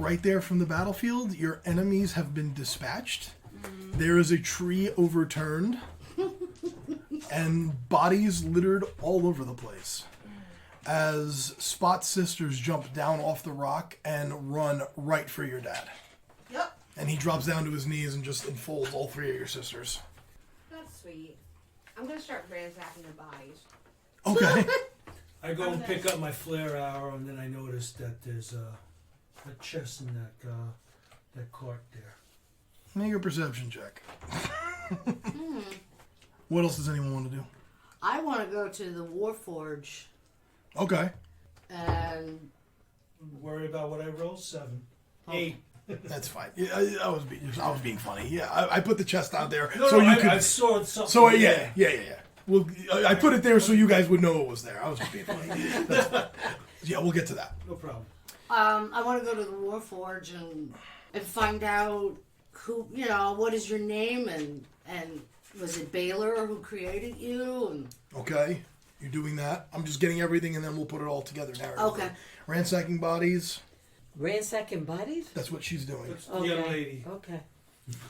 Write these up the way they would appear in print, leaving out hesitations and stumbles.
right there from the battlefield. Your enemies have been dispatched. There is a tree overturned. And bodies littered all over the place. As Spot's sisters jump down off the rock and run right for your dad. Yep. And he drops down to his knees and just enfolds all three of your sisters. That's sweet. I'm going to start ransacking the bodies. Okay. I go and pick up my flare arrow, and then I notice that there's a chest in that cart there. Make a perception check. What else does anyone want to do? I want to go to the Warforge Okay. and... Worry about what I rolled? 7. 8. That's fine. Yeah, I was being funny. Yeah, I put the chest out there No, so no, you could. I saw something. So yeah. Well, I put it there so you guys would know it was there. I was just being funny. Yeah, we'll get to that. No problem. I want to go to the Warforge and find out who, what is your name and was it Baylor who created you? And Okay, you're doing that. I'm just getting everything, and then we'll put it all together narratively. Okay. Ransacking bodies. Ransacking bodies? That's what she's doing. It's the young lady. Okay.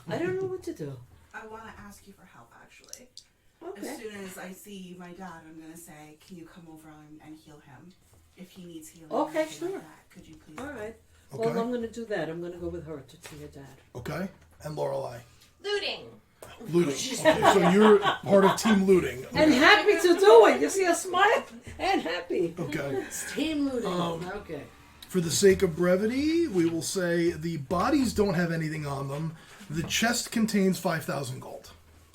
I don't know what to do. I want to ask you for help, actually. Okay. As soon as I see my dad, I'm going to say, can you come over and heal him? If he needs healing. or Okay, anything sure. Like that. Could you please? All right. Okay. Well, I'm going to do that. I'm going to go with her to see her dad. Okay, and Lorelei. Looting. Looting. Okay, so you're part of Team Looting. Okay. And happy to do it. You see her smile? And happy. Okay. it's team looting. Okay. For the sake of brevity, we will say the bodies don't have anything on them. The chest contains 5,000 gold.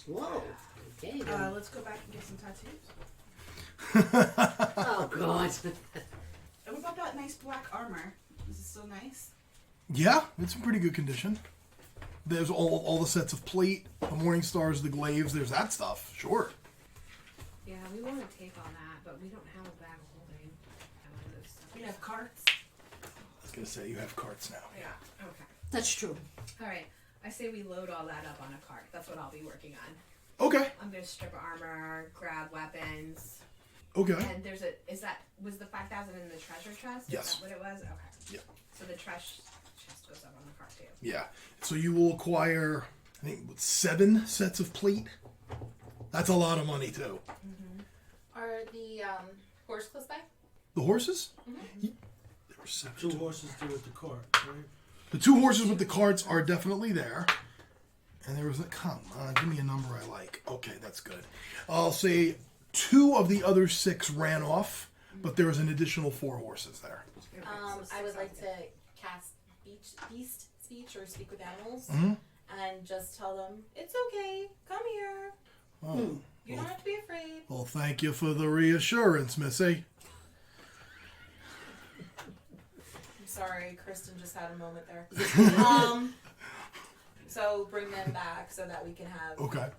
Whoa. Okay. Let's go back and get some tattoos. Oh, God. And what about that nice black armor? Is it still nice? Yeah, it's in pretty good condition. There's all the sets of plate, the morning stars, the glaives. There's that stuff. Sure. Yeah, we want to take on that, but we don't have a bag of holding. We have carts. I was gonna say you have carts now. Yeah. Okay. That's true. All right. I say we load all that up on a cart. That's what I'll be working on. Okay. I'm gonna strip armor, grab weapons, Okay. and was the 5,000 in the treasure chest? Yes. Is that what it was? Okay. Yeah. So the chest goes up on the cart too. Yeah. So you will acquire, I think, 7 sets of plate. That's a lot of money too. Are the horse close by? The horses? There were 7. 2 horses do with the cart, right? The 2 horses with the carts are definitely there. And there was come on, give me a number I like. Okay, that's good. I'll say 2 of the other 6 ran off, but there was an additional 4 horses there. I would like to cast beast speech or speak with animals Mhm. and just tell them, it's okay, come here. Oh. You don't have to be afraid. Well, thank you for the reassurance, Missy. I'm sorry, Kristen just had a moment there. So bring them back so that we can have... Okay.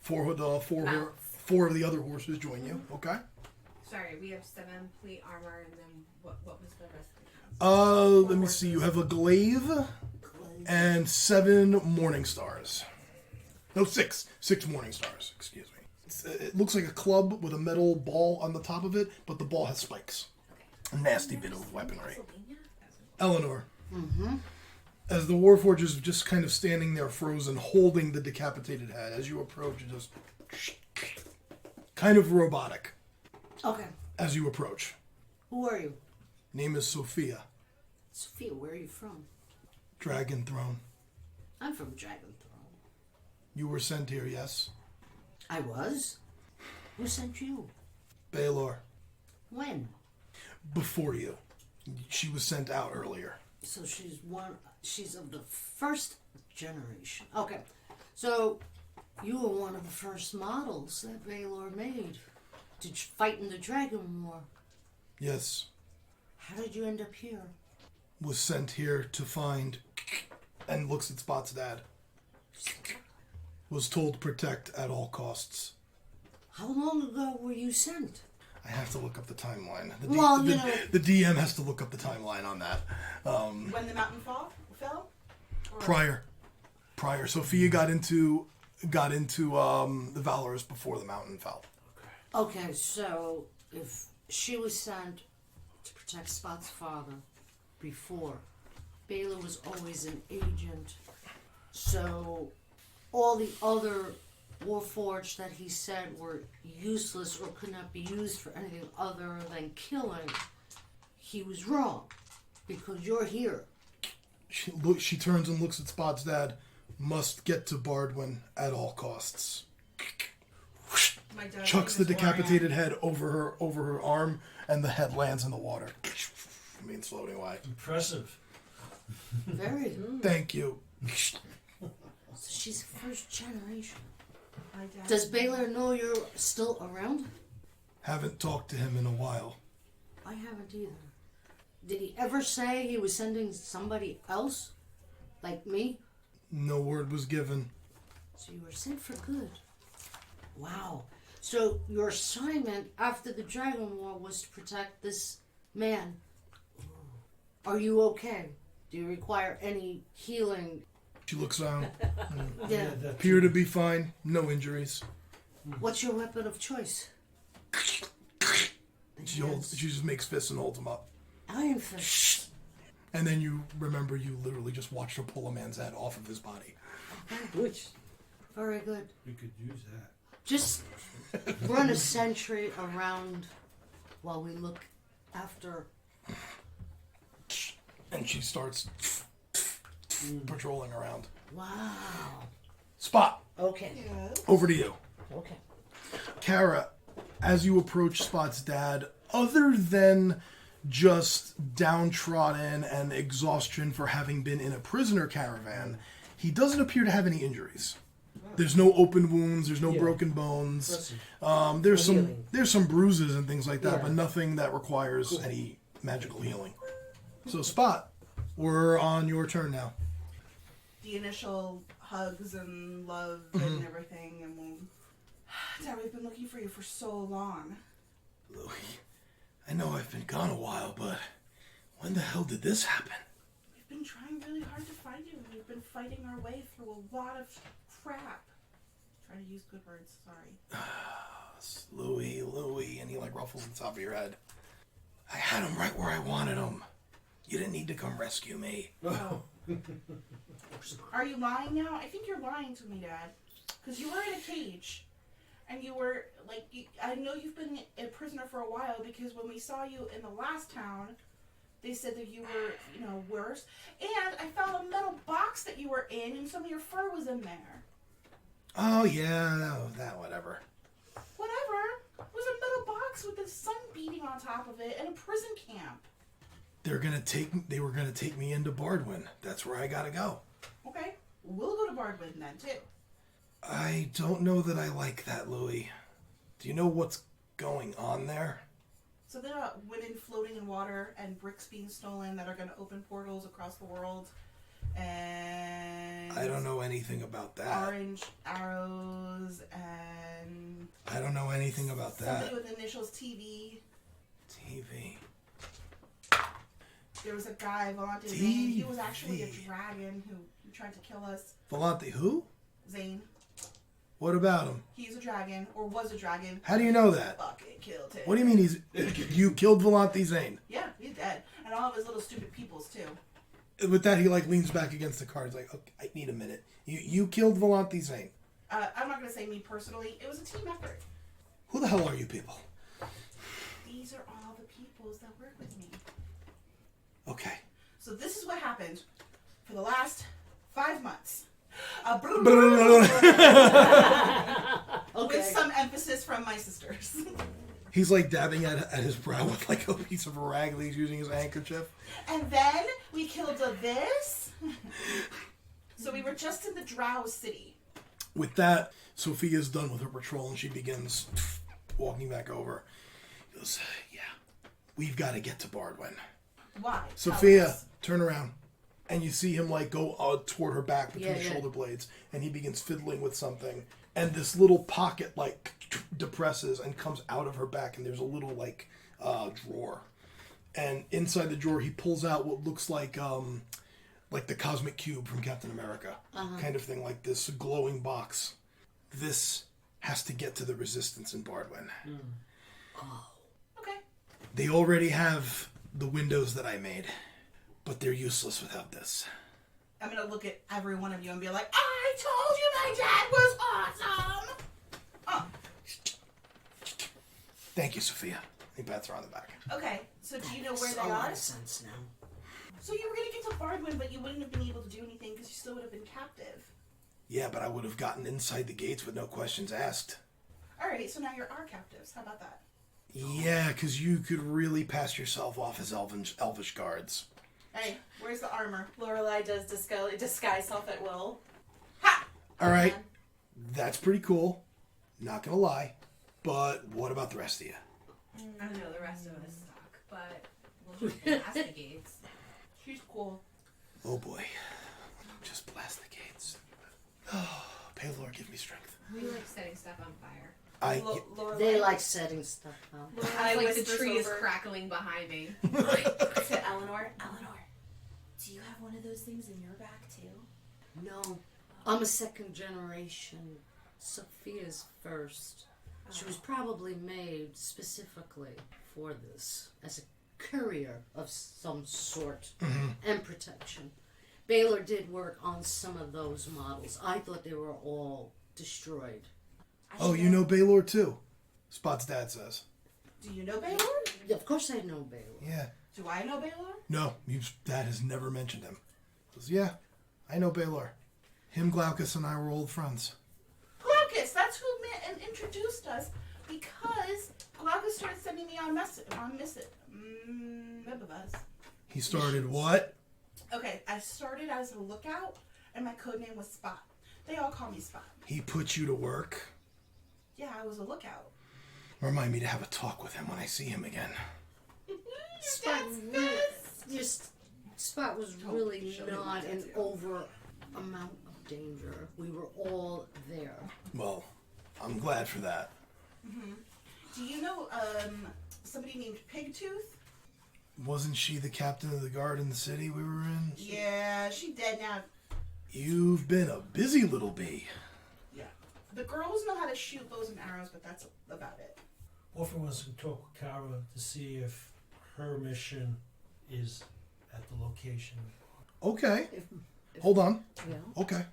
4 of the Mounts. 4 of the other horses join you. Okay. Sorry, we have 7 plate armor, and then what was the rest of the Let me see. You have a glaive and 7 morning stars. No, 6. 6 morning stars. Excuse me. It looks like a club with a metal ball on the top of it, but the ball has spikes. A nasty bit of weaponry. Eleanor. Mm-hmm. As the Warforged is just kind of standing there frozen, holding the decapitated head, as you approach, it just kind of robotic Okay. as you approach. Who are you? Name is Sophia. Sophia, where are you from? Dragon Throne. I'm from Dragon Throne. You were sent here, yes? I was? Who sent you? Baylor. When? Before you. She was sent out earlier. So she's of the first generation. Okay. So you were one of the first models that Baylor made to fight in the Dragon War. Yes. How did you end up here? Was sent here to find... And looks at Spot's dad. Was told to protect at all costs. How long ago were you sent? I have to look up the timeline. The DM has to look up the timeline on that. When the mountain fell? Or... Prior. Sophia got into the Valorous before the mountain fell. Okay, so if she was sent to protect Spot's father before, Baylor was always an agent. So all the other Warforged that he said were useless or could not be used for anything other than killing, he was wrong. Because you're here. She turns and looks at Spot's dad. Must get to Bardwyn at all costs. My dad Chucks the is decapitated head over her arm, and the head lands in the water. I mean, floating away. Impressive. Very. Thank you. So she's first generation. My dad. Does Baylor know you're still around? Haven't talked to him in a while. I haven't either. Did he ever say he was sending somebody else? Like me? No word was given. So you were sent for good. Wow. So your assignment after the Dragon War was to protect this man. Are you okay? Do you require any healing? She looks around. Yeah. Appear to be fine. No injuries. What's your weapon of choice? She just makes fists and holds them up. Iron Fist. And then you remember you literally just watched her pull a man's head off of his body. Which Very good. We could use that. Just run a sentry around while we look after. And she starts patrolling around. Wow. Spot, Okay. over to you. Okay. Kara, as you approach Spot's dad, other than just downtrodden and exhaustion for having been in a prisoner caravan, he doesn't appear to have any injuries. There's no open wounds. There's no broken bones. Healing. There's some bruises and things like that, Yeah. but nothing that requires any magical healing. So, Spot, we're on your turn now. The initial hugs and love and everything, and Dad, we've been looking for you for so long. Louis, I know I've been gone a while, but when the hell did this happen? We've been trying really hard to find you, and we've been fighting our way through a lot of crap. Try to use good words, sorry. Louis, and he like ruffles the top of your head. I had him right where I wanted him. You didn't need to come rescue me. Oh. Are you lying now? I think you're lying to me, Dad. Because you were in a cage. And you were, like, I know you've been a prisoner for a while because when we saw you in the last town, they said that you were, worse. And I found a metal box that you were in and some of your fur was in there. Oh, yeah, that whatever. Whatever. It was a metal box with the sun beating on top of it and a prison camp. They were gonna take me into Bardwyn. That's where I gotta go. Okay, we'll go to Bardwyn then, too. I don't know that I like that, Louis. Do you know what's going on there? So there are women floating in water and bricks being stolen that are going to open portals across the world. And I don't know anything about that. orange arrows and I don't know anything about that. somebody with initials TV. TV. There was a guy, Volante TV. Zane. He was actually a dragon who tried to kill us. Volante who? Zane. What about him? He's a dragon, or was a dragon. How do you know that? Fucking killed him. What do you mean you killed Volante Zane? Yeah, he's dead. And all of his little stupid peoples, too. With that, he like leans back against the car. He's like, okay, I need a minute. You killed Volante Zane. I'm not going to say me personally. It was a team effort. Who the hell are you people? These are all the peoples that work with me. Okay. So this is what happened for the last 5 months. Okay. With some emphasis from my sisters. He's like dabbing at his brow with like a piece of rag that he's using as a handkerchief. And then we killed this. So we were just in the Drow City. With that, Sophia's done with her patrol and she begins walking back over. He goes, yeah, we've got to get to Bardwyn. Why? Sophia, Tell us. turn around. And you see him like go toward her back between Yeah, the yeah. shoulder blades, and he begins fiddling with something. And this little pocket like depresses and comes out of her back, and there's a little like drawer. And inside the drawer, he pulls out what looks like the cosmic cube from Captain America, kind of thing, like this glowing box. This has to get to the Resistance in Bardwyn. Okay. They already have the windows that I made. but they're useless without this. I'm gonna look at every one of you and be like, I told you my dad was awesome! Oh, Thank you, Sophia. He pats her on the back. okay. So do you know where Makes they a lot are? of sense now. So you were gonna get to Bardwyn, but you wouldn't have been able to do anything because you still would have been captive. Yeah, but I would have gotten inside the gates with no questions asked. Alright, so now you're our captives. How about that? Yeah, because you could really pass yourself off as elvish guards. Hey, where's the armor? Lorelai does disguise self at will. Ha! All right, that's pretty cool. Not gonna lie. But what about the rest of you? I don't know, the rest of us suck, but we'll just blast the gates. She's cool. Oh boy. Just blast the gates. Oh, Paylor, give me strength. We like setting stuff on fire. Lorelai. They like setting stuff up. I like the whispers tree is over crackling behind me. to Eleanor. Eleanor, do you have one of those things in your back too? No, I'm a second generation. Sophia's first. She was probably made specifically for this, as a courier of some sort and protection. Baylor did work on some of those models. I thought they were all destroyed. Oh, you know Baylor too? Spot's dad says. Do you know Baylor? Yeah, of course I know Baylor. Yeah. Do I know Baylor? No, dad has never mentioned him. Says, yeah, I know Baylor. Him, Glaucus, and I were old friends. Glaucus, that's who met and introduced us because Glaucus started sending me on He started what? Okay, I started as a lookout and my code name was Spot. They all call me Spot. He put you to work? Yeah, I was a lookout. Remind me to have a talk with him when I see him again. Spot Spot was really not an over amount of danger. We were all there. Well, I'm glad for that. Do you know somebody named Pigtooth? Wasn't she the captain of the guard in the city we were in? Yeah, she dead now. You've been a busy little bee. Yeah. The girls know how to shoot bows and arrows, but that's about it. Orphan wants to talk with Kara to see if her mission is at the location. Okay. Hold on. Yeah. Okay.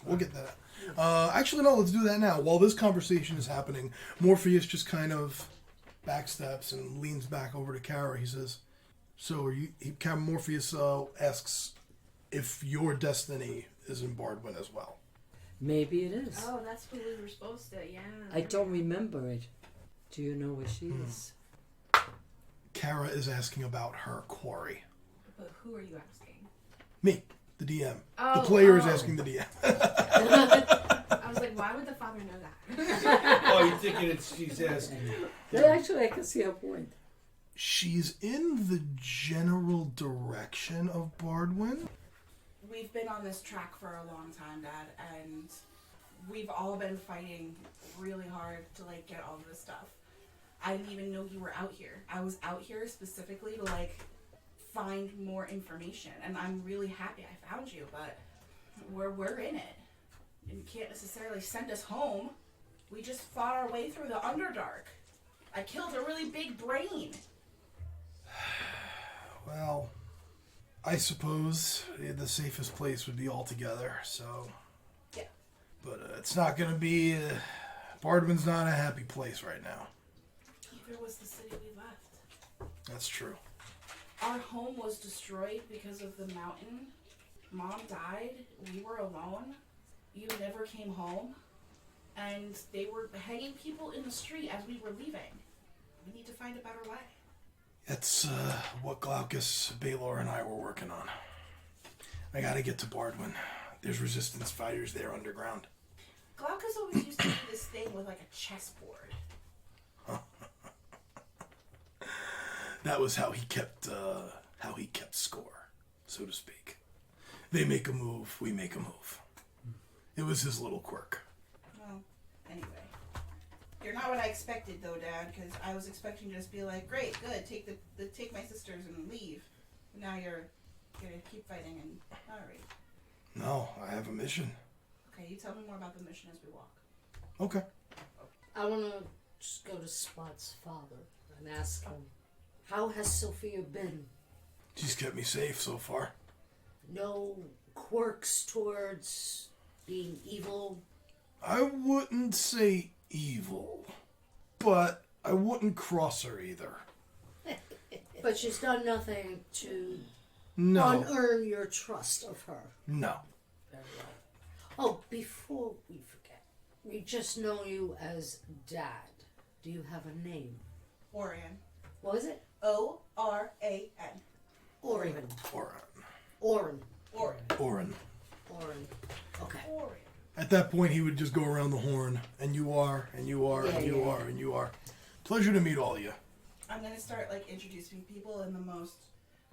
We'll get that. Actually, no, let's do that now. While this conversation is happening, Morpheus just kind of backsteps and leans back over to Kara. He says, so are you... Morpheus asks if your destiny is in Bardwyn as well. Maybe it is. Oh, that's who we were supposed to, yeah. I don't remember it. Do you know where she is? Kara is asking about her quarry. But who are you asking? Me, the DM. Oh, the player is oh. asking the DM. I was like, why would the father know that? Oh, you're thinking she's asking you. Yeah, actually, I can see her point. She's in the general direction of Bardwyn. We've been on this track for a long time, Dad, and we've all been fighting really hard to get all of this stuff. I didn't even know you were out here. I was out here specifically to find more information, and I'm really happy I found you, but we're in it. You can't necessarily send us home. We just fought our way through the Underdark. I killed a really big brain. Well, I suppose the safest place would be all together, so... Yeah. But it's not going to be... Bardwyn's not a happy place right now. Neither was the city we left. That's true. Our home was destroyed because of the mountain. Mom died. We were alone. You never came home. And they were hanging people in the street as we were leaving. We need to find a better way. That's what Glaucus, Baylor, and I were working on. I gotta get to Bardwyn. There's resistance fighters there underground. Glaucus always used to do this thing with a chessboard. That was how he kept score, so to speak. They make a move, we make a move. It was his little quirk. Well, anyway. You're not what I expected, though, Dad, because I was expecting you to just be like, great, good, take my sisters and leave. But now you're gonna keep fighting and... Alright. No, I have a mission. Okay, you tell me more about the mission as we walk. Okay. I want to just go to Spot's father and ask him, how has Sophia been? She's kept me safe so far. No quirks towards being evil? I wouldn't say evil, but I wouldn't cross her either. But she's done nothing to No. unearn your trust of her. No. Very well. Oh, before we forget, we just know you as Dad. Do you have a name? Orion. What is it? O-R-A-N. Orion. Oren. Orin. Orion. Oren. Orin. Okay. Orion. At that point, he would just go around the horn, and you are, and you are, and you are, and you are. Pleasure to meet all of you. I'm gonna start like introducing people in the most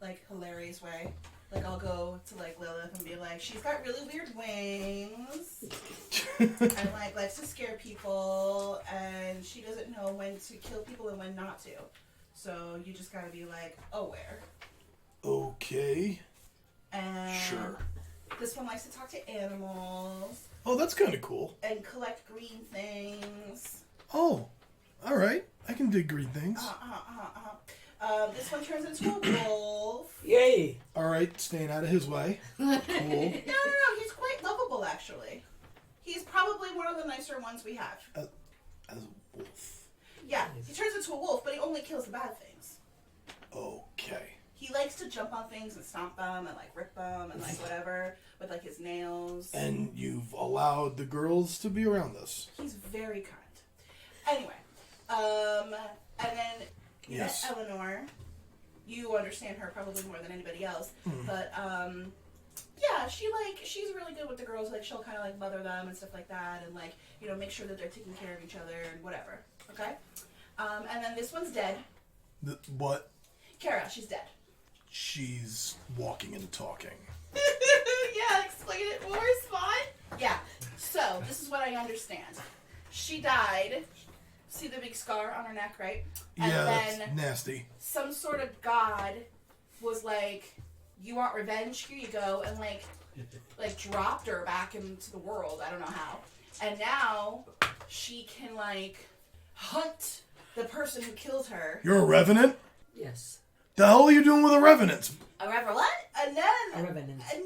like hilarious way. Like I'll go to like Lilith and be like, she's got really weird wings, and like likes to scare people, and she doesn't know when to kill people and when not to. So you just gotta be like aware. Okay. And Sure. this one likes to talk to animals Oh, that's kind of cool. and collect green things. Oh, all right. I can dig green things. This one turns into a wolf. Yay! All right, staying out of his way. Cool. No, he's quite lovable actually. He's probably one of the nicer ones we have. As a wolf. Yeah, he turns into a wolf, but he only kills the bad things. Okay. He likes to jump on things and stomp them and like rip them and like whatever with like his nails. And you've allowed the girls to be around us. He's very kind. Anyway, and then you Yes. met Eleanor. You understand her probably more than anybody else, but yeah, she's really good with the girls. Like she'll kind of like mother them and stuff like that, and like make sure that they're taking care of each other and whatever. Okay, and then this one's dead. What? Kara, she's dead. She's walking and talking. Yeah, explain it more, Spot. Yeah, so this is what I understand. She died. See the big scar on her neck, right? And Yeah, then that's nasty. some sort of god was like, you want revenge? Here you go. And like dropped her back into the world. I don't know how. And now she can like hunt the person who killed her. You're a revenant? Yes. The hell are you doing with a revenant? A reverend? What? And then, A revenant. and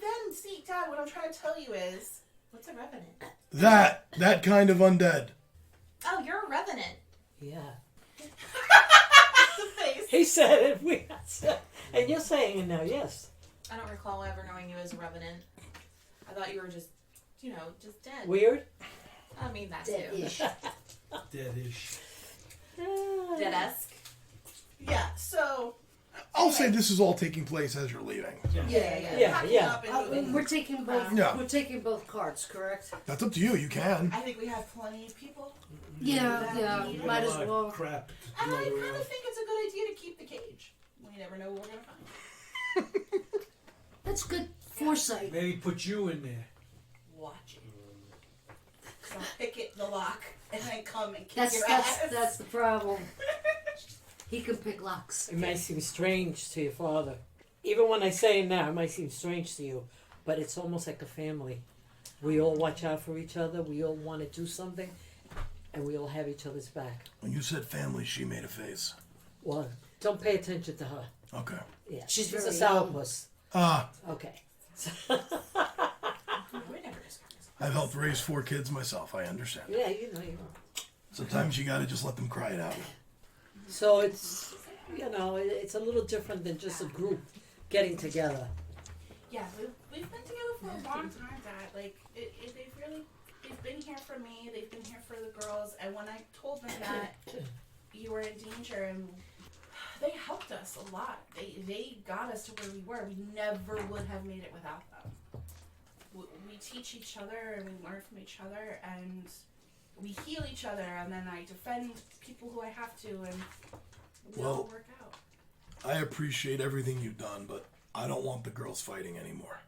then, see, Dad, what I'm trying to tell you is, what's a revenant? That kind of undead. Oh, you're a revenant. Yeah. The face. He said it. We said, and you're saying it now. Yes. I don't recall ever knowing you as a revenant. I thought you were just, just dead. Weird. I mean, that Dead-ish. too. Deadish. Dead-esque. Yeah, so. I'll say this is all taking place as you're leaving. Yeah, Packing yeah. up and moving. We're taking both. Yeah. We're taking both cards, correct? That's up to you. You can. I think we have plenty of people. Yeah. You Might got a as lot of well. crap to And I load kind around. of think it's a good idea to keep the cage. We never know what we're going to find. That's good foresight. Maybe put you in there. Watch it. So I'll pick it, the lock, and then come and kick your That's ass. that's the problem. He can pick locks. It might seem strange to your father. Even when I say it now, it might seem strange to you. But it's almost like a family. We all watch out for each other. We all want to do something. And we all have each other's back. When you said family, she made a face. Well, don't pay attention to her. Okay. Yeah, She's a very sourpuss. Okay. We never discussed. I've helped raise 4 kids myself. I understand. Yeah, you know. Sometimes you gotta just let them cry it out. So it's, it's a little different than just a group getting together. Yeah, we've been together for a long time, Dad. Like, they've been here for me, they've been here for the girls, and when I told them that you were in danger, and they helped us a lot. They got us to where we were. We never would have made it without them. We teach each other, and we learn from each other, and we heal each other, and then I defend people who I have to, and we all Well, work out. I appreciate everything you've done, but I don't want the girls fighting anymore.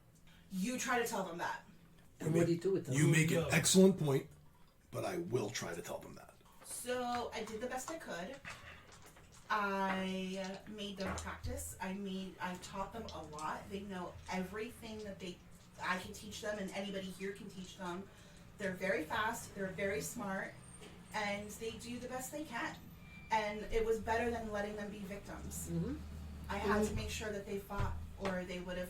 You try to tell them that. And what do you do with them? You make an excellent point, but I will try to tell them that. So I did the best I could. I made them practice. I taught them a lot. They know everything that I can teach them, and anybody here can teach them. They're very fast. They're very smart, and they do the best they can. And it was better than letting them be victims. Mm-hmm. I had to make sure that they fought, or they would have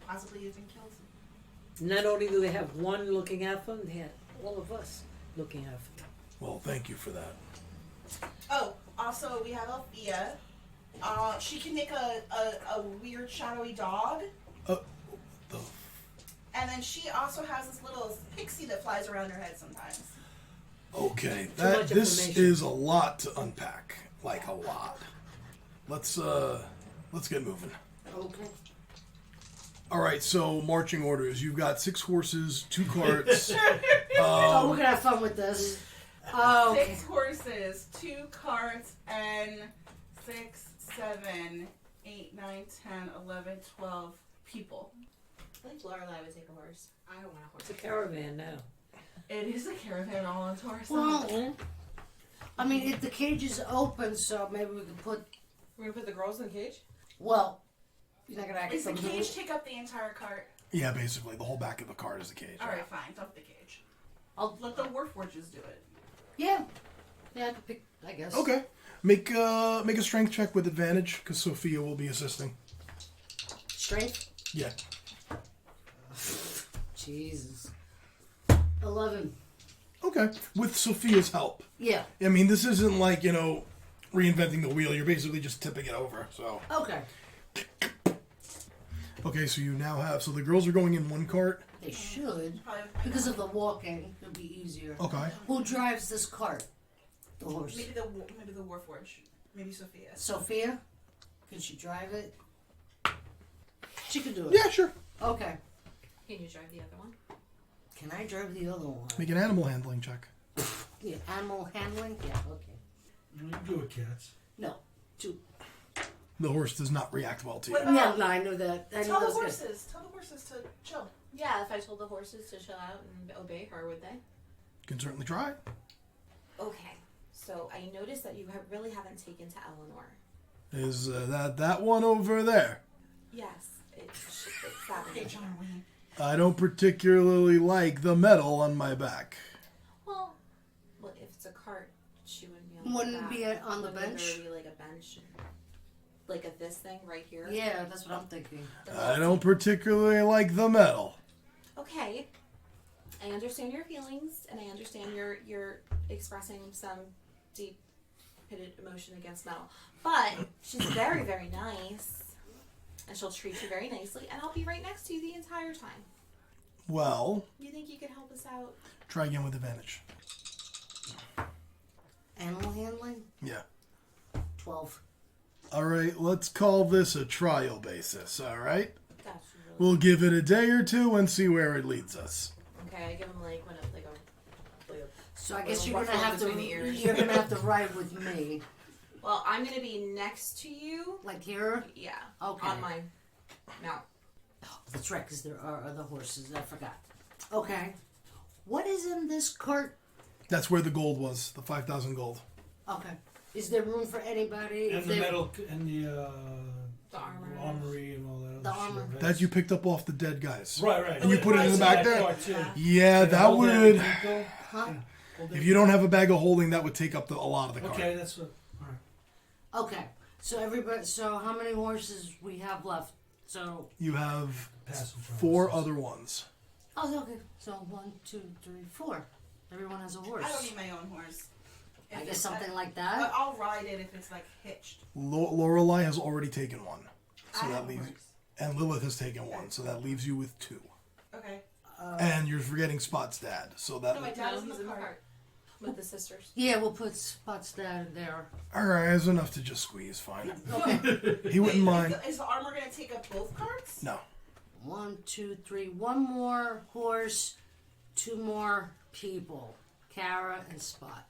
possibly even killed. Not only do they have one looking out for them, they had all of us looking out for them. Well, thank you for that. Oh, also we have Althea. She can make a weird shadowy dog. The And then she also has this little pixie that flies around her head sometimes. Okay, much this information. is a lot to unpack. Like a lot. Let's get moving. Okay. All right, so marching orders. You've got 6 horses, 2 carts. Oh, we're gonna have fun with this. Oh, okay. 6 horses, 2 carts, and 6, 7, 8, 9, 10, 11, 12 people. I think Lorelai would take a horse. I don't want a horse. It's a caravan now. It is a caravan all onto ourselves. Well, I mean, if the cage is open, so maybe we can put. We're gonna put the girls in the cage? Well, you're not gonna ask Does the them cage take up the entire cart? Yeah, basically, the whole back of the cart is the cage. Alright, fine. Dump the cage. I'll Let the Warforges do it. Yeah, I could pick. I guess. Okay. Make a strength check with advantage, because Sophia will be assisting. Strength. Yeah. Jesus. 11. Okay. With Sophia's help. Yeah. I mean, this isn't like, reinventing the wheel. You're basically just tipping it over. So. Okay. Okay, so you now have. So the girls are going in one cart. They should, Probably, because of the walking. It'll be easier. Okay. Who drives this cart? The horse. maybe the Warforge. Maybe Sophia. Sophia. Can she drive it? She can do it. Yeah, sure. Okay. Can you drive the other one? Can I drive the other one? Make an animal handling check. Yeah, animal handling? Yeah, okay. You do it, cats. No, 2. The horse does not react well to you. What No, about- no, I knew that. I knew Tell that the was good. horses. Tell the horses to chill. Yeah, if I told the horses to chill out and obey her, would they? Can certainly try. Okay. So I noticed that you really haven't taken to Eleanor. Is that one over there? Yes. It's that Okay, one. John Wayne. I don't particularly like the metal on my back. Well, if it's a cart, she wouldn't be on the Wouldn't back. be on the Wouldn't bench? there be like a bench? Like a this thing right here? Yeah, that's what I'm thinking. I don't particularly like the metal. Okay. I understand your feelings, and I understand you're expressing some deep-pitted emotion against metal. But she's very, very nice, and she'll treat you very nicely, and I'll be right next to you the entire time. Well, You think you could help us out? try again with advantage. Animal handling? Yeah. 12. All right, let's call this a trial basis, all right? That's really We'll give it a day or two and see where it leads us. okay. I give him like a So I guess Little you're gonna ruffle have to. between the ears. You're gonna have to ride with me, Well, I'm gonna be next to you. like here. Yeah. Okay. On my mount. That's right, because there are other horses. I forgot. Okay. What is in this cart? That's where the gold was, the 5,000 gold. Okay. Is there room for anybody? And If the they- metal and the armor. armory and all that. The other armor. shit. That you picked up off the dead guys. Right. And you put it in the back there? Part too. Yeah, Can I that hold would. in the Huh? Hold If it? you don't have a bag of holding, that would take up a lot of the cart. Okay, that's what. All right. Okay. So everybody. So how many horses we have left? So. You have Pass them for 4 horses. other ones. Oh, okay. So 1, 2, 3, 4. Everyone has a horse. I don't need my own horse. I If guess it's- something like But that. I'll ride it if it's like hitched. Lorelai has already taken one, so I that have a leaves, horse. and Lilith has taken one, so that leaves you with 2. Okay. And you're forgetting Spot's dad, so that. No, my dad No, is in he's the in the cart. cart with the sisters. Yeah, we'll put Spot's dad there. All right, that's enough to just squeeze. Fine. Okay. He wouldn't mind. Is the armor gonna take up both carts? No. 1, 2, 3. 1 more horse. 2 more people. Kara and Spot.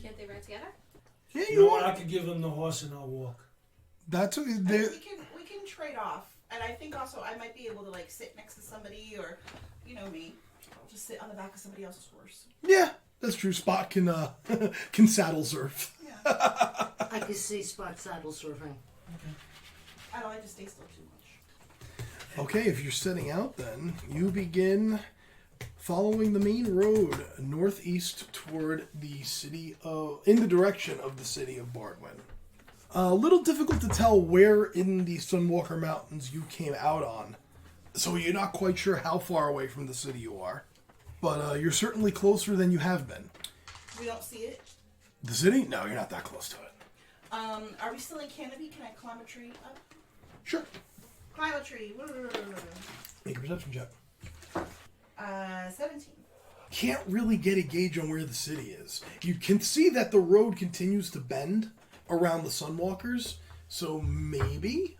Can't they ride together? Yeah, You you know what? I want. could give them the horse and I'll walk. That's I mean, there. we can trade off, and I think also I might be able to like sit next to somebody, or you know me, I'll just sit on the back of somebody else's horse. Yeah, that's true. Spot can can saddle surf. I can see Spot saddle surfing. I don't like to stay still too much. Okay, if you're setting out, then you begin following the main road northeast toward the city of, in the direction of the city of Bardwyn. A little difficult to tell where in the Sunwalker Mountains you came out on. So you're not quite sure how far away from the city you are. But you're certainly closer than you have been. We don't see it. The city? No, you're not that close to it. Are we still in canopy? Can I climb a tree up? Sure. Climb a tree. Make a perception check. 17. Can't really get a gauge on where the city is. You can see that the road continues to bend around the Sunwalkers, so maybe?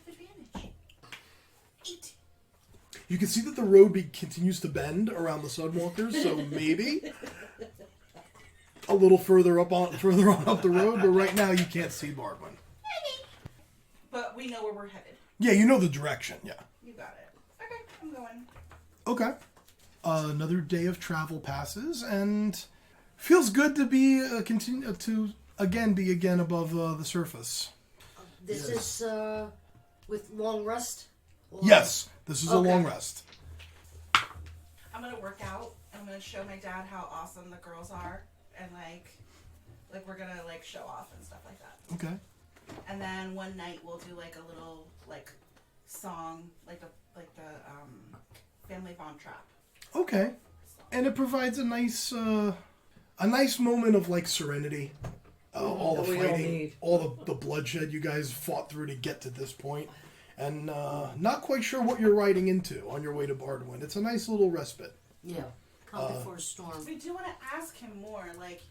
Advantage. 8. You can see that the road continues to bend around the Sunwalkers, so maybe? A little further on up the road, but right now you can't see Bardwyn. But we know where we're headed. Yeah, you know the direction, yeah. You got it. Okay, I'm going. Okay. Another day of travel passes, and feels good to be be above the surface. This is with long rest? Or... Yes, this is a long rest. I'm gonna work out. I'm gonna show my dad how awesome the girls are, and like we're gonna like show off and stuff like that. Okay. And then one night we'll do like a little like song, like the Family Bond Trap. Okay. And it provides a nice moment of like serenity. All the fighting, all the bloodshed you guys fought through to get to this point, and not quite sure what you're riding into on your way to Bardwyn. It's a nice little respite. Yeah, come before a storm. We do want to ask him more, like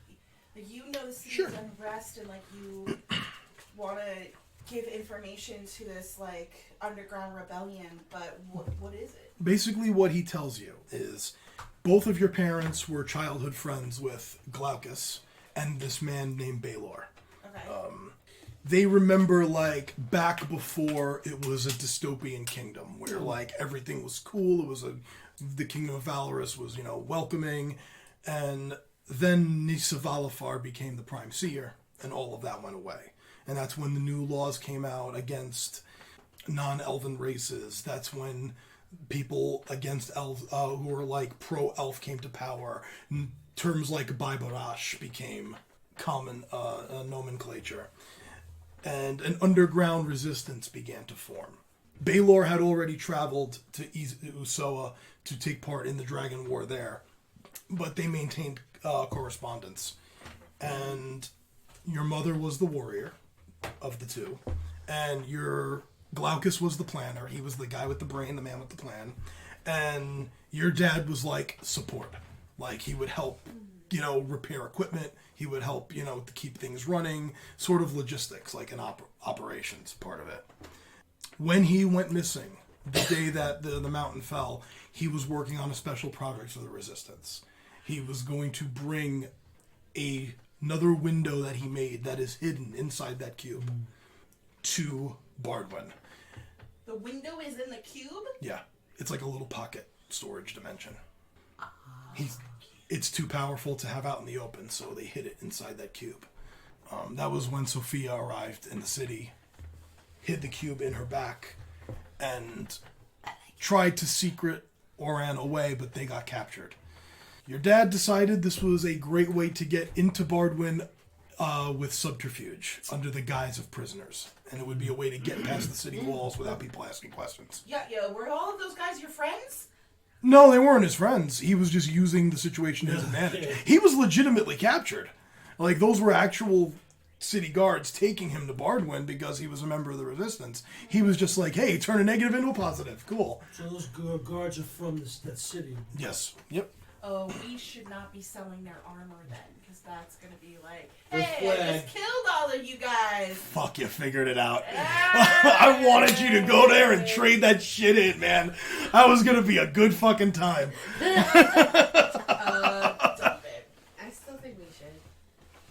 you know the city's Sure. unrest, and like you want to give information to this like underground rebellion, but what is it? Basically, what he tells you is both of your parents were childhood friends with Glaucus and this man named Baelor. Okay. They remember like back before it was a dystopian kingdom where like everything was cool. It was the kingdom of Valorous was welcoming, and then Nisa Valafar became the prime seer, and all of that went away. And that's when the new laws came out against non-elven races. That's when people against elves who were like pro-elf came to power. Terms like Baibarash became common nomenclature. And an underground resistance began to form. Baelor had already traveled to Usoa to take part in the Dragon War there, but they maintained correspondence. And your mother was the warrior of the two, and your Glaucus was the planner. He was the guy with the brain, the man with the plan, and your dad was like support. Like he would help, repair equipment. He would help, to keep things running, sort of logistics, like an operations part of it. When he went missing, the day that the mountain fell, he was working on a special project for the Resistance. He was going to bring another window that he made that is hidden inside that cube to Bardwyn. The window is in the cube? Yeah, it's like a little pocket storage dimension. It's too powerful to have out in the open, so they hid it inside that cube. That was when Sophia arrived in the city, hid the cube in her back, and tried to secret Oran away, but they got captured. Your dad decided this was a great way to get into Bardwyn with subterfuge, under the guise of prisoners. And it would be a way to get past the city walls without people asking questions. Yeah, were all of those guys your friends? No, they weren't his friends. He was just using the situation to his advantage. He was legitimately captured. Like, those were actual city guards taking him to Bardwyn because he was a member of the Resistance. He was just like, hey, turn a negative into a positive. Cool. So those guards are from that city. Yes. Yep. Oh, we should not be selling their armor then, because that's going to be like, Red hey, I flag. just killed all of you guys. Fuck, you figured it out. I wanted you to go there and trade that shit in, man. That was going to be a good fucking time. Dump it. I still think we should.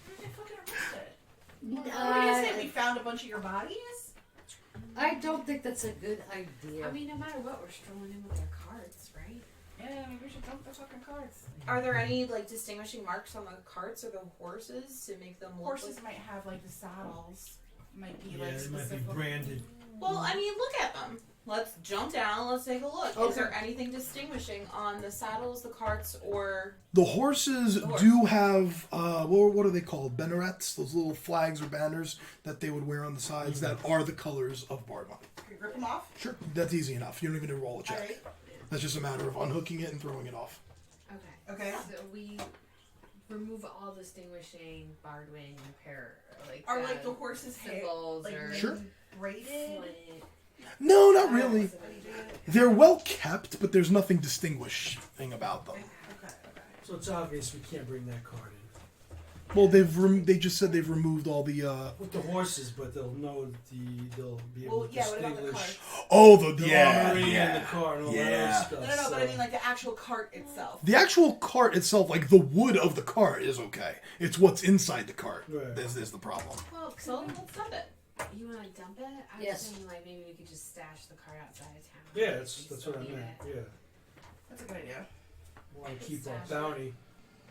Who did they fucking arrest it? What are you going to say? We found a bunch of your bodies? I don't think that's a good idea. I mean, no matter what, we're strolling in with our cards, right? Yeah, maybe we should dump the fucking cards. Are there any like distinguishing marks on the carts or the horses to make them look Horses like... might have like the saddles might be Yeah, like it might be specific. branded. Well, I mean, look at them. Let's jump down. Let's take a look. Okay. Is there anything distinguishing on the saddles, the carts, or The horses do have, what are they called? Bannerets? Those little flags or banners that they would wear on the sides that are the colors of Bardwyn. Can you rip them off? Sure, that's easy enough. You don't even need to roll a check. Alright. That's just a matter of unhooking it and throwing it off. Okay. Okay. So we remove all distinguishing Bardwyn Are like the horses' hair symbols like or Sure. braided? flint. No, not really. They're well kept, but there's nothing distinguishing about them. Okay. So it's obvious we can't bring that card in. Well, they just said they've removed all the. With the horses, but they'll know they'll be able Well, to yeah. What about the distinguish cart? Oh, the armory and the car and all that other stuff. No, but I so- mean like the actual cart itself. The actual cart itself, like the wood of the cart, is okay. It's what's inside the cart Right. is the problem. Well, so let's dump it. you want to dump it? I was Yes. thinking like maybe we could just stash the cart outside of town. Yeah, We that's still what I need meant. it. Yeah, That's a good idea. want to keep our Stash it. bounty.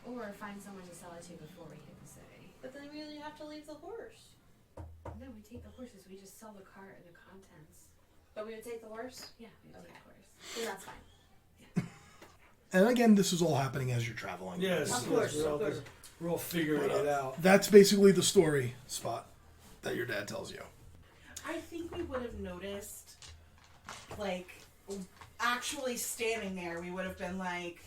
Or find someone to sell it to before we hit the city. But then we really have to leave the horse. No, we take the horses. We just sell the cart and the contents. But we would take the horse? Yeah, we take the horse. Then that's fine. And again, this is all happening as you're traveling. Yes, Of yes, course, we're, all, of course. we're all figuring it out. That's basically the story, Spot, that your dad tells you. I think we would have noticed, like, actually standing there. We would have been like,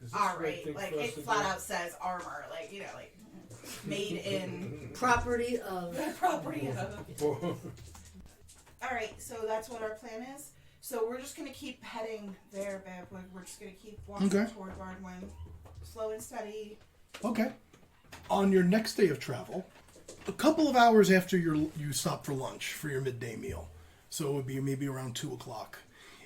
Is this all the right right, thing like for us it to flat do? out says armor, like you know, like made in Property of. the property of. All right, so that's what our plan is. So we're just gonna keep heading there, babe. We're just gonna keep walking Okay. toward Bardwyn, slow and steady. Okay. On your next day of travel, a couple of hours after you stop for lunch for your midday meal, so it would be maybe around 2 o'clock,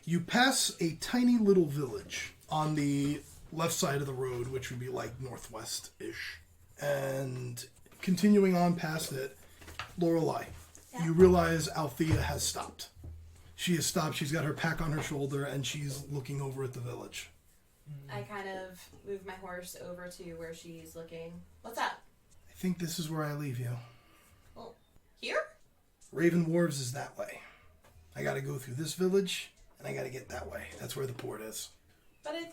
you pass a tiny little village on the left side of the road, which would be like northwest-ish. And continuing on past it, Lorelei, you realize Althea has stopped. She has stopped. She's got her pack on her shoulder, and she's looking over at the village. I kind of move my horse over to where she's looking. What's up? I think this is where I leave you. Here? Raven Wharves is that way. I gotta go through this village, and I gotta get that way. That's where the port is. But I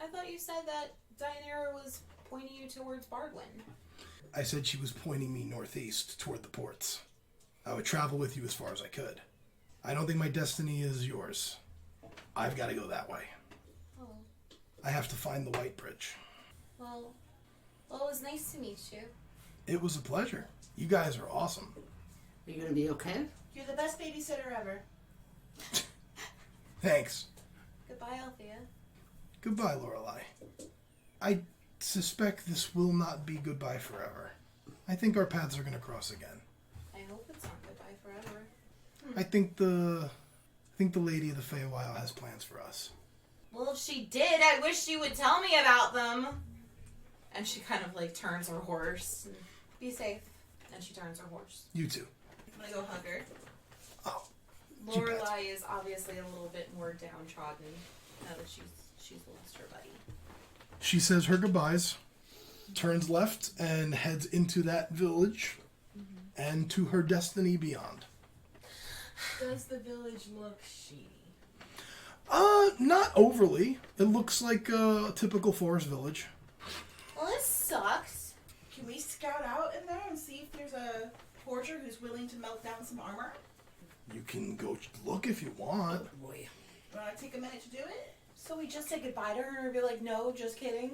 thought you said that Dianera was pointing you towards Bardwyn. I said she was pointing me northeast toward the ports. I would travel with you as far as I could. I don't think my destiny is yours. I've got to go that way. Oh, I have to find the White Bridge. well, it was nice to meet you. It was a pleasure. You guys are awesome. Are you gonna be okay? You're the best babysitter ever. Thanks. Goodbye, Althea. Goodbye, Lorelei. I suspect this will not be goodbye forever. I think our paths are going to cross again. I hope it's not goodbye forever. I think the lady of the Feywild has plans for us. Well, if she did, I wish she would tell me about them. And she kind of like turns her horse. Be safe. And she turns her horse. You too. I'm gonna go hug her. Oh, too bad. Lorelei is obviously a little bit more downtrodden now that she's lost her buddy. She says her goodbyes, turns left, and heads into that village and to her destiny beyond. Does the village look shady? Not overly. It looks like a typical forest village. Well, this sucks. Can we scout out in there and see if there's a forger who's willing to melt down some armor? You can go look if you want. Boy. Want to take a minute to do it? So we just say goodbye to her and be like, no, just kidding.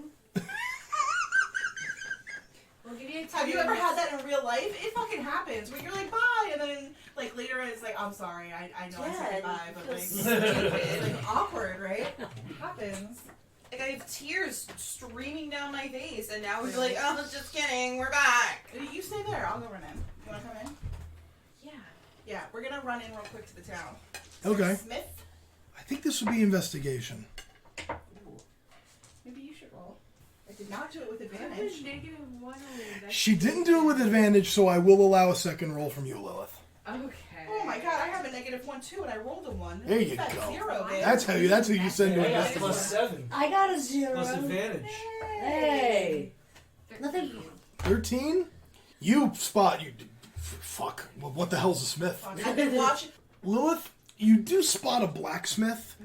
We'll give you a Have you ever had that in real life? It fucking happens where you're like bye, and then like later it's like I'm sorry, I know I said goodbye, but like it's like awkward, right? It happens. Like, I have tears streaming down my face, and now we're like, oh, just kidding, we're back. You stay there. I'll go run in. You want to come in? Yeah. Yeah, we're gonna run in real quick to the town. Okay. Smith, I think this would be investigation. maybe you should roll. I did not do it with I have advantage. a negative one on it. She didn't do it with advantage, so I will allow a second roll from you, Lilith. Okay. Oh my god, I have a -1 too, and I rolled a 1. There you That's go. 0, babe. That's how you send to I got investigation. +7. I got a 0. Plus advantage. Hey. 13. Nothing. 13? You spot, you Fuck. Well, what the hell's a smith? I've been watching. Lilith, you do spot a blacksmith.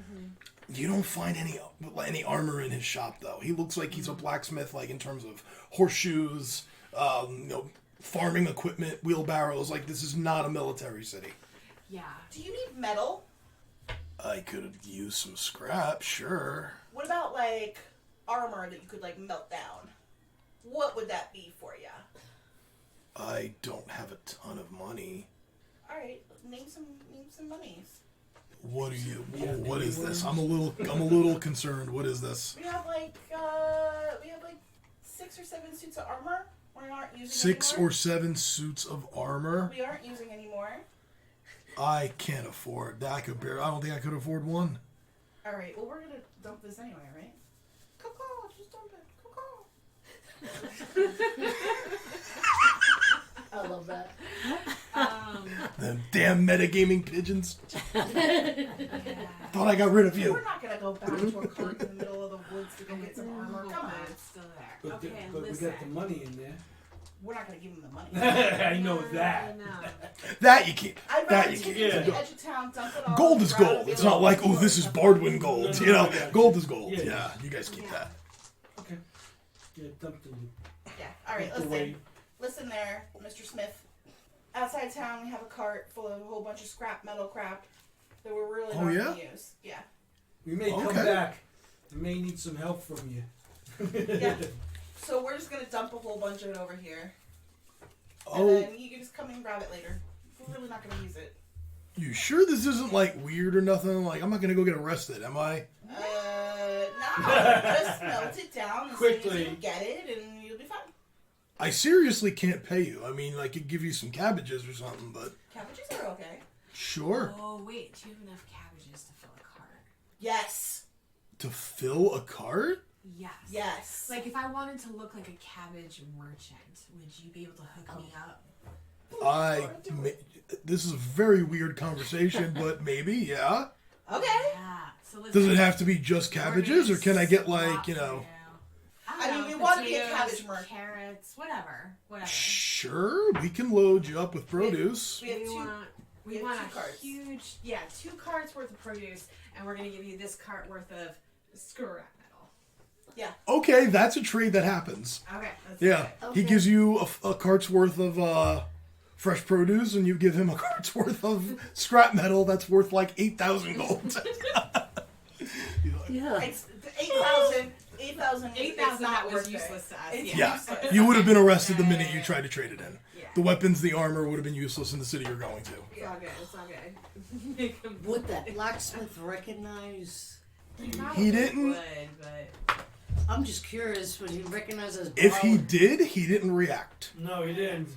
You don't find any armor in his shop, though. He looks like he's a blacksmith, like in terms of horseshoes, farming equipment, wheelbarrows. Like, this is not a military city. Yeah. Do you need metal? I could use some scrap, sure. What about like armor that you could like melt down? What would that be for you? I don't have a ton of money. All right, name some monies. What are you? What is this? I'm a little concerned. What is this? We have like 6 or 7 suits of armor. We aren't using 6 anymore. or 7 suits of armor. We aren't using anymore. I can't afford that. I don't think I could afford one. All right. Well, we're gonna dump this anyway, right? Coco, just dump it. Coco. I love that. Them damn metagaming pigeons. Yeah. Thought I got rid of you. We're not gonna go back to a cart in the middle of the woods to go get some armor. Come on. It's still there. But, Okay, but we listen. got the money in there. We're not gonna give them the money. I know that. No. That you keep. I'd That rather you take keep. it to the edge of town, dump it all. Gold is grab gold. it, It's be not like, oh, "Oh, this is it's Bardwyn gold. No, You know, I got you. gold is gold. Yeah. Yeah, you guys keep Yeah. that. Okay. Yeah, dump the. Yeah. All right. dump the Listen. way. Listen there, Mr. Smith. Outside town, we have a cart full of a whole bunch of scrap metal crap that we're really Oh, not yeah? gonna use. Yeah. We may come Okay. back. We may need some help from you. Yeah. So we're just gonna dump a whole bunch of it over here, and Oh, then you can just come and grab it later. We're really not gonna use it. you sure this isn't like weird or nothing? Like, I'm not gonna go get arrested, am I? No. Just melt it down as soon as Quickly. you get it, and you'll be fine. I seriously can't pay you. I mean, I could give you some cabbages or something, but Cabbages are okay. sure. Oh wait, do you have enough cabbages to fill a cart? Yes. To fill a cart? Yes. Yes. Like if I wanted to look like a cabbage merchant, would you be able to hook me up? This is a very weird conversation, but maybe, yeah. Okay. Yeah. So listen, Does it have to be just cabbages, or can I get like, you know? I I mean, don't we know, want to be a potatoes, cabbage merchant. carrots, whatever. Sure, we can load you up with produce. We have We two. want we have want two a carts. huge, 2 carts worth of produce, and we're gonna give you this cart worth of scrap metal. Okay, that's a trade that happens. Okay. Let's Yeah, do it. he gives you a cart's worth of fresh produce, and you give him a cart's worth of scrap metal that's worth like 8,000 gold. Yeah. It's 8,000. 8,000. 8,000 not that was worth it. useless to us. It's Yeah, useless. you would have been arrested the minute you tried to trade it in. Yeah. The weapons, the armor would have been useless in the city you're going to. It's all good. It's all good. Make 'em- Would that blacksmith recognize? He didn't. Would, but I'm just curious. Would he recognize us? If he did, he didn't react. No, he didn't.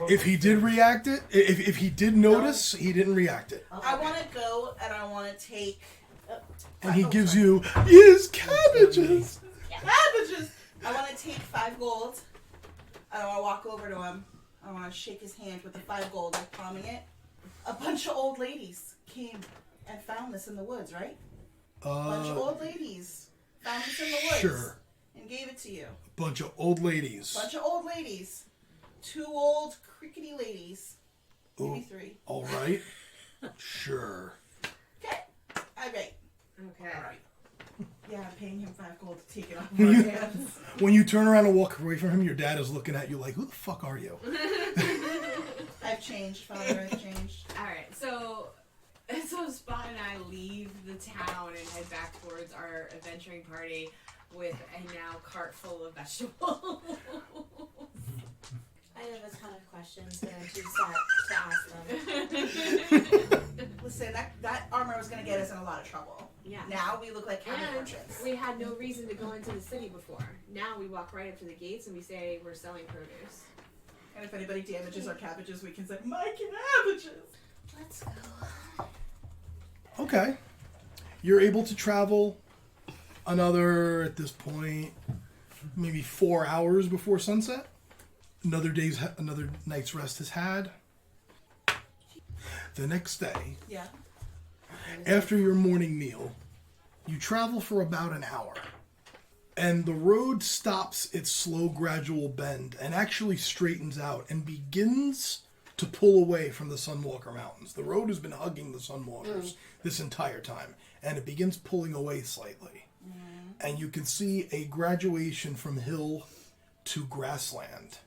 If he did react it, if he did notice, he didn't react it. I want to go and I want to take And he gives you his cabbages. cabbages. I want to take 5 gold. And I want to walk over to him. I want to shake his hand with the 5 gold, like palming it. A bunch of old ladies came and found this in the woods, right? A bunch of old ladies found this in the woods. Sure. And gave it to you. Bunch of old ladies. Bunch of old ladies. 2 old crickety ladies. Maybe Ooh. 3. All right. Sure. Okay. All right. okay. All right. Yeah, I'm paying him 5 gold to take it off my hands. When you turn around and walk away from him, your dad is looking at you like, "Who the fuck are you?" I've changed, Father. I've changed. All right. So Spot and I leave the town and head back towards our adventuring party with a now cart full of vegetables. I have a ton of questions, but I'm too sad to ask them. Listen, that armor was going to get us in a lot of trouble. Yeah. Now we look like cabbage And merchants. we had no reason to go into the city before. Now we walk right up to the gates and we say we're selling produce. And if anybody damages our cabbages, we can say, my cabbages! Let's go. Okay. You're able to travel another, at this point, maybe 4 hours before sunset. Another night's rest is had. The next day, Yeah. after your morning meal, you travel for about an hour. And the road stops its slow, gradual bend and actually straightens out and begins to pull away from the Sunwalker Mountains. The road has been hugging the Sunwalkers this entire time, and it begins pulling away slightly. And you can see a graduation from hill to grassland.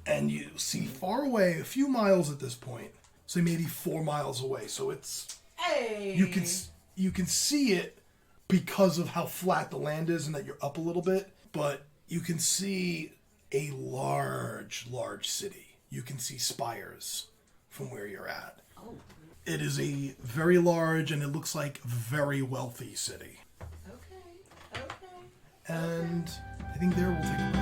And you see far away, a few miles at this point, say maybe 4 miles away. So it's you can see it because of how flat the land is and that you're up a little bit, but you can see a large city. You can see spires from where you're at. Oh. It is a very large and it looks like very wealthy city. Okay. And I think there we'll take a